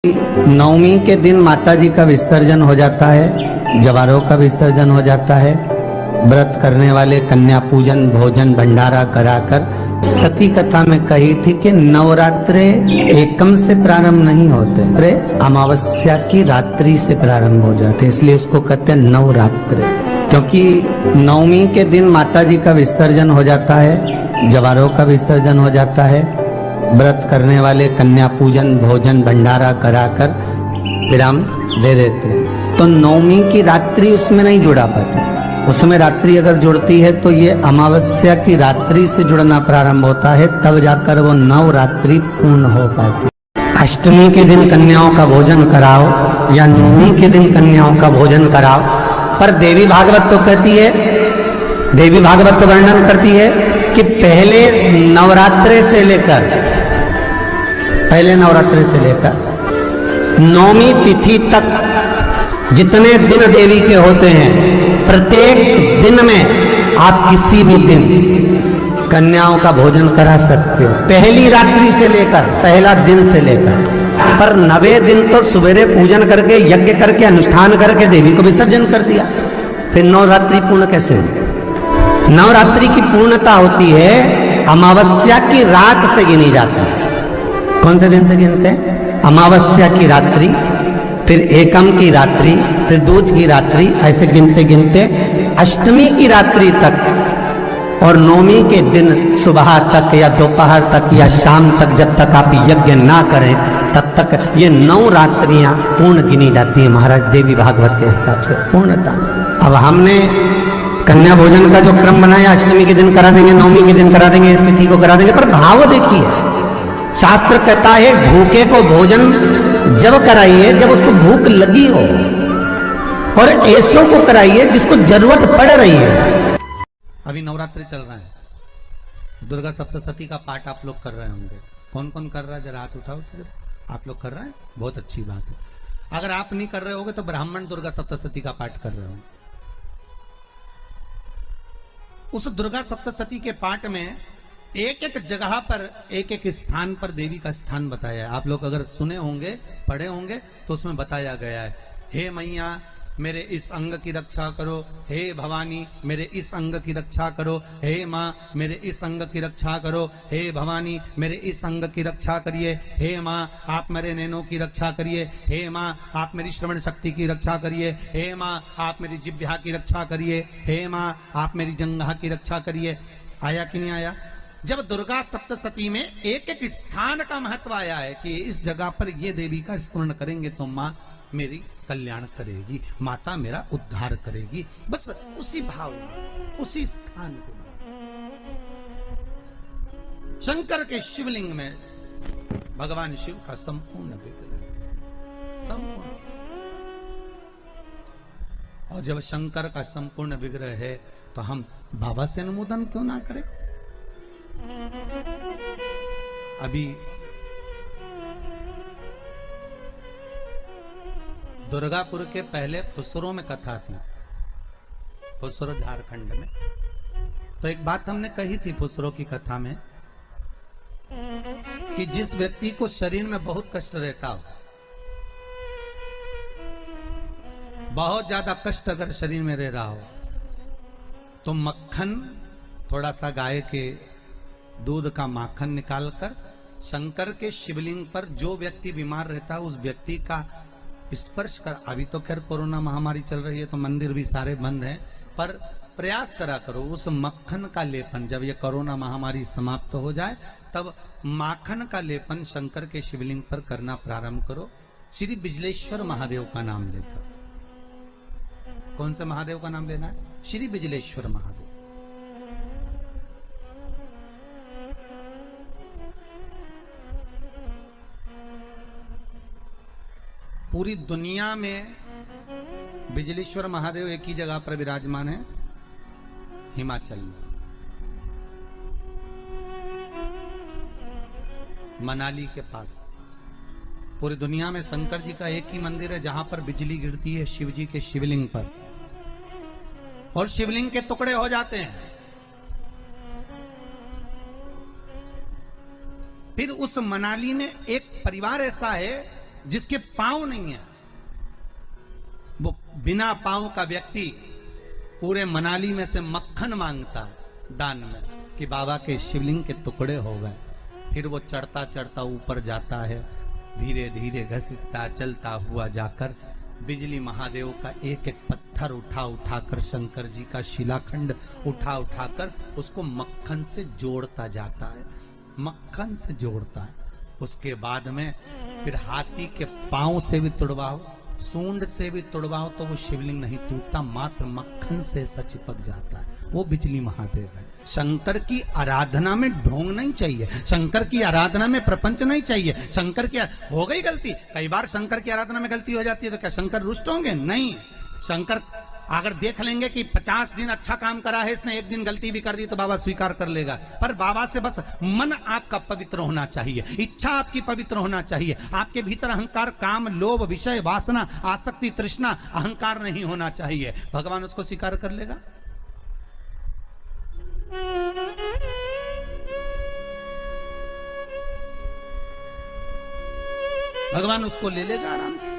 नवमी के दिन माता जी का विसर्जन हो जाता है, जवारों का विसर्जन हो जाता है। व्रत करने वाले कन्या पूजन भोजन भंडारा कराकर, सती कथा में कही थी कि नवरात्रे एकम से प्रारंभ नहीं होते, अरे अमावस्या की रात्रि से प्रारंभ हो जाते, इसलिए उसको कहते हैं नवरात्रे। क्योंकि नवमी के दिन माता जी का विसर्जन हो जाता है, जवारों का विसर्जन हो जाता है। व्रत करने वाले कन्या पूजन भोजन भंडारा कराकर विराम दे देते। तो नवमी की रात्रि उसमें नहीं जुड़ा पाती, उसमें रात्रि अगर जुड़ती है तो ये अमावस्या की रात्रि से जुड़ना प्रारंभ होता है, तब जाकर वो नवरात्रि पूर्ण हो पाती। अष्टमी के दिन कन्याओं का भोजन कराओ या नवमी के दिन कन्याओं का भोजन कराओ, पर देवी भागवत तो कहती है, देवी भागवत तो वर्णन करती है कि पहले नवरात्रे से लेकर नौमी तिथि तक जितने दिन देवी के होते हैं, प्रत्येक दिन में आप किसी भी दिन कन्याओं का भोजन करा सकते हो, पहली रात्रि से लेकर पहला दिन से लेकर। पर 90 दिन तो सवेरे पूजन करके यज्ञ करके अनुष्ठान करके देवी को विसर्जन कर दिया, फिर नवरात्रि पूर्ण कैसे हुई? नवरात्रि की पूर्णता होती है अमावस्या की रात से गिनी जाती है। कौन से दिन से गिनते हैं? अमावस्या की रात्रि, फिर एकम की रात्रि, फिर दूज की रात्रि, ऐसे गिनते गिनते अष्टमी की रात्रि तक और नौमी के दिन सुबह तक या दोपहर तक या शाम तक, जब तक आप यज्ञ ना करें तब तक ये 9 रात्रियां पूर्ण गिनी जाती है महाराज देवी भागवत के हिसाब से पूर्णता। अब हमने कन्या भोजन का जो क्रम बनाया, अष्टमी के दिन करा देंगे, नौमी के दिन करा देंगे, इस तिथि को करा देंगे, पर भाव देखिए, शास्त्र कहता है भूखे को भोजन जब कराइए जब उसको भूख लगी हो, और ऐसों को कराइए जिसको जरूरत पड़ रही है। अभी नवरात्रि चल रहा है, दुर्गा सप्तशती का पाठ आप लोग कर रहे होंगे। कौन कौन कर रहा है? जरा हाथ उठाओ। आप लोग कर रहे हैं, बहुत अच्छी बात है। अगर आप नहीं कर रहे होगे तो ब्राह्मण दुर्गा सप्तशती का पाठ कर रहे होंगे। उस दुर्गा सप्तशती के पाठ में एक एक जगह पर एक एक स्थान पर देवी का स्थान बताया है। आप लोग अगर सुने होंगे पढ़े होंगे तो उसमें बताया गया है, हे मैया मेरे इस अंग की रक्षा करो, हे भवानी मेरे इस अंग की रक्षा करो, हे माँ मेरे इस अंग की रक्षा करो, हे भवानी मेरे इस अंग की रक्षा करिए, हे माँ आप मेरे नैनों की रक्षा करिए, हे माँ आप मेरी श्रवण शक्ति की रक्षा करिए, हे माँ आप मेरी जिह्वा की रक्षा करिए, हे माँ आप मेरी जंघा की रक्षा करिए। आया कि नहीं आया? जब दुर्गा सप्तशती में एक एक स्थान का महत्व आया है कि इस जगह पर ये देवी का स्मरण करेंगे तो माँ मेरी कल्याण करेगी, माता मेरा उद्धार करेगी, बस उसी भाव उसी स्थान को। शंकर के शिवलिंग में भगवान शिव का संपूर्ण विग्रह, संपूर्ण। और जब शंकर का संपूर्ण विग्रह है तो हम बाबा से अनुमोदन क्यों ना करें? अभी दुर्गापुर के पहले फुसरो में कथा थी, फुसरो झारखंड में। तो एक बात हमने कही थी फुसरो की कथा में कि जिस व्यक्ति को शरीर में बहुत कष्ट रहता हो, बहुत ज्यादा कष्ट अगर शरीर में रह रहा हो, तो मक्खन थोड़ा सा गाय के दूध का माखन निकालकर शंकर के शिवलिंग पर जो व्यक्ति बीमार रहता है उस व्यक्ति का स्पर्श कर। अभी तो खैर कोरोना महामारी चल रही है तो मंदिर भी सारे बंद हैं, पर प्रयास करा करो उस मक्खन का लेपन। जब ये कोरोना महामारी समाप्त हो जाए तब माखन का लेपन शंकर के शिवलिंग पर करना प्रारंभ करो, श्री बिजलेश्वर महादेव का नाम लेकर। कौन से महादेव का नाम लेना है? श्री बिजलेश्वर महादेव। पूरी दुनिया में बिजलेश्वर महादेव एक ही जगह पर विराजमान है, हिमाचल में, मनाली के पास। पूरी दुनिया में शंकर जी का एक ही मंदिर है जहां पर बिजली गिरती है शिव जी के शिवलिंग पर और शिवलिंग के टुकड़े हो जाते हैं। फिर उस मनाली में एक परिवार ऐसा है जिसके पांव नहीं है, वो बिना पांव का व्यक्ति पूरे मनाली में से मक्खन मांगता है दान में कि बाबा के शिवलिंग के टुकड़े हो गए। फिर वो चढ़ता चढ़ता ऊपर जाता है, धीरे धीरे घसीटता चलता हुआ जाकर बिजली महादेव का एक एक पत्थर उठा उठाकर, शंकर जी का शिलाखंड उठा उठाकर उसको मक्खन से जोड़ता जाता है, मक्खन से जोड़ता है। उसके बाद में फिर हाथी के पांव से भी तुड़वाओ, सूंड से भी तुड़वाओ तो वो शिवलिंग नहीं टूटता, मात्र मक्खन से ऐसा चिपक जाता है। वो बिजली महादेव है। शंकर की आराधना में ढोंग नहीं चाहिए, शंकर की आराधना में प्रपंच नहीं चाहिए। शंकर की हो गई गलती, कई बार शंकर की आराधना में गलती हो जाती है तो क्या शंकर रुष्ट होंगे? नहीं। शंकर अगर देख लेंगे कि 50 दिन अच्छा काम करा है इसने, एक दिन गलती भी कर दी तो बाबा स्वीकार कर लेगा। पर बाबा से बस मन आपका पवित्र होना चाहिए, इच्छा आपकी पवित्र होना चाहिए। आपके भीतर अहंकार, काम, लोभ, विषय, वासना, आसक्ति, तृष्णा, अहंकार नहीं होना चाहिए। भगवान उसको स्वीकार कर लेगा। भगवान उसको ले लेगा आराम से।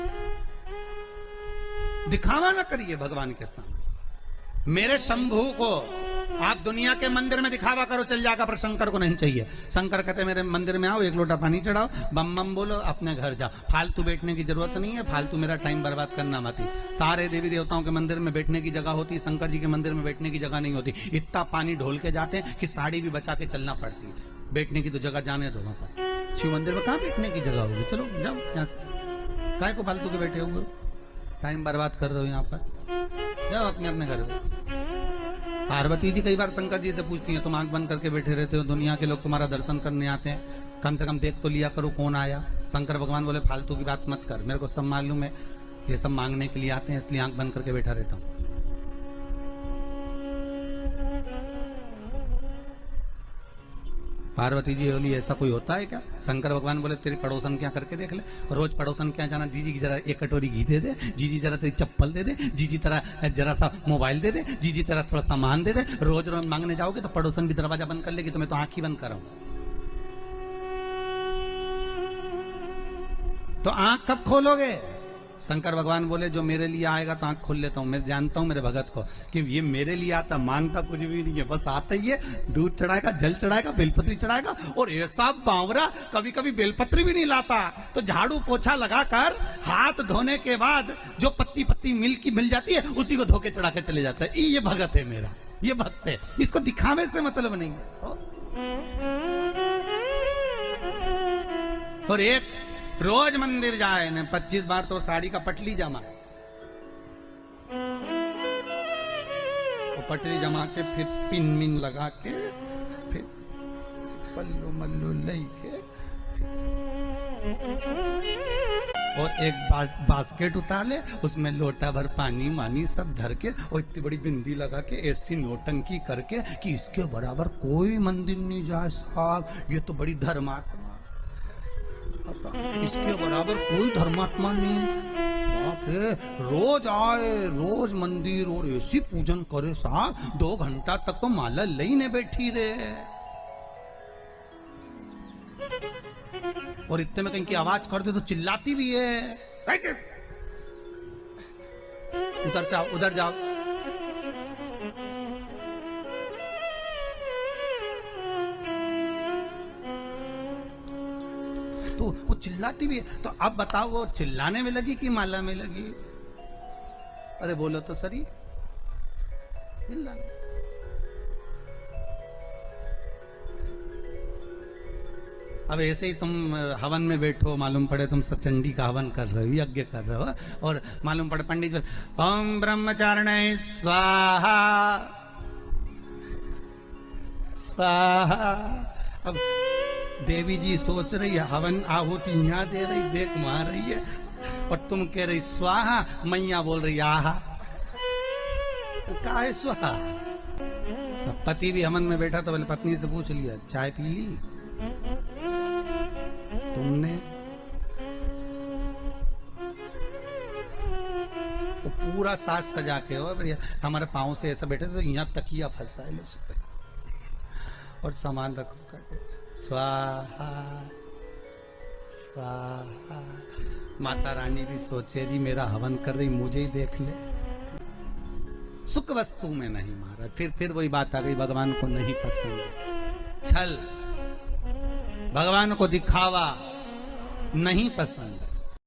दिखावा ना करिए भगवान के सामने। मेरे शंभू को आप दुनिया के मंदिर में दिखावा करो चल जाएगा, पर शंकर को नहीं चाहिए। शंकर कहते मेरे मंदिर में आओ, एक लोटा पानी चढ़ाओ, बम बम बोलो, अपने घर जाओ। फालतू बैठने की जरूरत नहीं है, फालतू मेरा टाइम बर्बाद करना मत। सारे देवी देवताओं के मंदिर में बैठने की जगह होती, शंकर जी के मंदिर में बैठने की जगह नहीं होती। इतना पानी ढोल के जाते हैं कि साड़ी भी बचा के चलना पड़ती है। बैठने की तो जगह जाने दो। पर शिव मंदिर में कहाँ बैठने की जगह होगी? चलो जाओ यहाँ से, काय को फालतू के बैठे हो, टाइम बर्बाद कर रहे हो यहाँ पर, जाओ अपने अपने घर में। पार्वती जी कई बार शंकर जी से पूछती हैं, तुम आंख बंद करके बैठे रहते हो, दुनिया के लोग तुम्हारा दर्शन करने आते हैं, कम से कम देख तो लिया करो कौन आया। शंकर भगवान बोले फालतू की बात मत कर, मेरे को सब मालूम है, ये सब मांगने के लिए आते हैं, इसलिए आंख बंद करके बैठा रहता हूँ। पार्वती जी बोली ऐसा कोई होता है क्या? शंकर भगवान बोले तेरी पड़ोसन क्या करके देख ले, रोज पड़ोसन क्या जाना, जीजी की जरा एक कटोरी घी दे दे, जीजी जरा तेरी चप्पल दे दे, जीजी तरह जरा सा मोबाइल दे दे, जीजी तरह थोड़ा सामान दे दे। रोज रोज मांगने जाओगे तो पड़ोसन भी दरवाजा बंद कर लेगी, तो मैं तो आंख ही बंद कर रहा हूं। तो आंख कब खोलोगे? शंकर भगवान बोले जो मेरे लिए आएगा तो आंख खोल लेता हूँ। मैं जानता हूँ मेरे भगत को कि ये मेरे लिए आता, मांगता कुछ भी नहीं है, बस आता ही है, दूध चढ़ाएगा, जल चढ़ाएगा, बेलपत्री चढ़ाएगा। और ऐसा बावरा कभी कभी बेलपत्री भी नहीं लाता, तो झाड़ू पोछा लगाकर हाथ धोने के बाद जो पत्ती पत्ती मिल जाती है उसी को धो के चढ़ा के चले जाता है। ये भगत है मेरा, ये भक्त है, इसको दिखावे से मतलब नहीं है। और एक रोज मंदिर जाए ने 25 बार तो साड़ी का पटली जमा, वो पटली जमा के फिर पिन मिन लगा के फिर पल्लू मल्लू लई के और एक बास्केट उतार ले, उसमें लोटा भर पानी मानी सब धर के और इतनी बड़ी बिंदी लगा के ऐसी नोटंकी करके कि इसके बराबर कोई मंदिर नहीं जाए साहब, ये तो बड़ी धर्मात्मा, इसके बराबर कोई धर्मात्मा नहीं। बाप रे, रोज आए, रोज मंदिर और ऐसी पूजन करे साहब, 2 घंटा तक तो माला लईने बैठी रहे। और इतने में कहीं की आवाज कर दे तो चिल्लाती भी है, उधर जाओ, उधर जाओ। तो वो चिल्लाती भी है। तो अब बताओ वो चिल्लाने में लगी कि माला में लगी? अरे बोलो तो सही, चिल्लाने। अब ऐसे ही तुम हवन में बैठो, मालूम पड़े तुम सचंडी का हवन कर रहे हो, यज्ञ कर रहे हो, और मालूम पड़े पंडित ओम ब्रह्मचारिणे स्वाहा स्वाहा। अब देवी जी सोच रही है हवन आहुति यहाँ दे रही, देख मार रही है, और तुम कह रही स्वाहा, मैया बोल रही आहा। तो क्या है स्वाहा? पति भी हवन में बैठा तो बोले पत्नी से पूछ लिया चाय पी ली तुमने? तो पूरा साज सजा के हो, हमारे पाँव से ऐसा बैठे तो यहाँ तकिया फंसा है और सामान रखो करके स्वाहा स्वाहा। माता रानी भी सोचे रही मेरा हवन कर रही, मुझे ही देख ले। सुख वस्तु में नहीं मारा। फिर वही बात आ गई, भगवान को नहीं पसंद छल, भगवान को दिखावा नहीं पसंद।